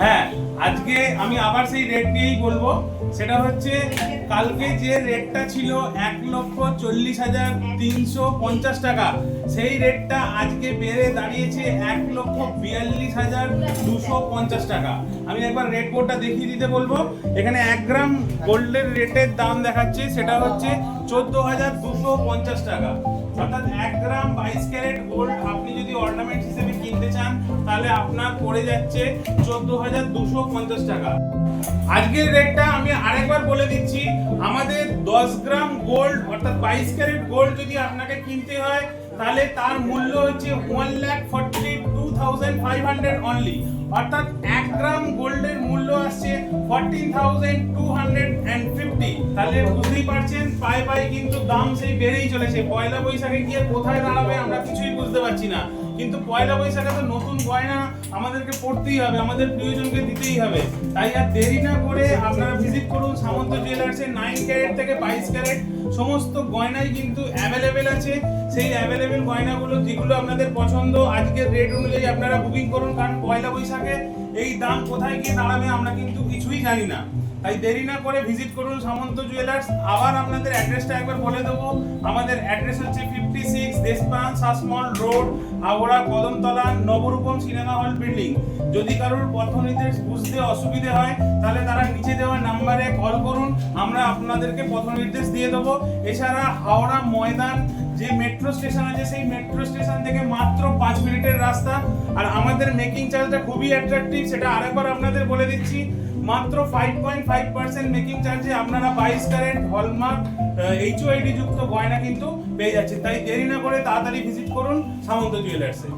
হ্যাঁ, আজকে আমি আবার সেই রেট নিয়েই বলবো। সেটা হচ্ছে কালকে যে রেটটা ছিল 1,40,350 টাকা, সেই রেটটা আজকে বেড়ে দাঁড়িয়েছে 1,42,250 টাকা। আমি একবার রেট বোর্ডটা দেখিয়ে দিতে বলবো। এখানে 1 গ্রাম গোল্ডের রেটের দাম দেখাচ্ছে, সেটা হচ্ছে 14,250 টাকা। অর্থাৎ 1 গ্রাম 22 ক্যারেট গোল্ড আপনি যদি অর্নামেন্ট হিসেবে কিনতে চান তাহলে আপনার পড়ে যাচ্ছে 14,250 টাকা। আজকের রেটটা আমি আরেকবার বলে দিচ্ছি। আমাদের 10 গ্রাম গোল্ড অর্থাৎ 22 ক্যারেট গোল্ড যদি আপনাকে কিনতে হয় তাহলে তার মূল্য হচ্ছে 1,42,500 অনলি। অর্থাৎ 1 গ্রাম গোল্ডের মূল্য আসছে 14,250। তাহলে বুঝতেই পারছেন পায়ে পায়ে কিন্তু দাম সেই বেড়েই চলেছে। পয়লা বৈশাখে গিয়ে কোথায় দাঁড়াবে আমরা কিছুই বুঝতে পারছি না, কিন্তু পয়লা বৈশাখে তো নতুন গয়না আমাদেরকে পড়তেই হবে, আমাদের প্রিয়জনকে দিতেই হবে। তাই আর দেরি না করে আপনারা ভিজিট করুন সামন্ত জুয়েলার্সে। 9 ক্যারেট থেকে 22 ক্যারেট সমস্ত গয়নাই কিন্তু অ্যাভেলেবেল আছে। সেই অ্যাভেলেবেল গয়নাগুলো যেগুলো আপনাদের পছন্দ আজকের রেট অনুযায়ী আপনারা বুকিং করুন, কারণ পয়লা বৈশাখে এই দাম কোথায় গিয়ে দাঁড়াবে আমরা কিন্তু কিছুই জানি না। তাই দেরি না করে ভিজিট করুন সামন্ত জুয়েলার্স। আবার আপনাদের অ্যাড্রেসটা একবার বলে দেবো। আমাদের অ্যাড্রেস হচ্ছে 56 Deshpran Sasmal road, Howrah Kadamtala, Nabarupam cinema hall building. যদি কারোর পথ নির্দেশ বুঝতে অসুবিধে হয় তাহলে তারা নিচে দেওয়া নাম্বারে কল করুন, আমরা আপনাদেরকে পথ নির্দেশ দিয়ে দেবো। এছাড়া হাওড়া ময়দান যে মেট্রো স্টেশন আছে সেই মেট্রো স্টেশন থেকে মাত্র 5 মিনিটের রাস্তা। আর আমাদের মেকিং চার্জটা খুবই অ্যাট্রাকটিভ, সেটা আরেকবার আপনাদের বলে দিচ্ছি। মাত্র 5.5% মেকিং চার্জে আপনারা 22 ক্যারেট হলমার্ক HOID যুক্ত গয়না কিন্তু পেয়ে যাচ্ছেন। তাই দেরি না করে তাড়াতাড়ি ভিজিট করুন সামন্ত জুয়েলার্সে।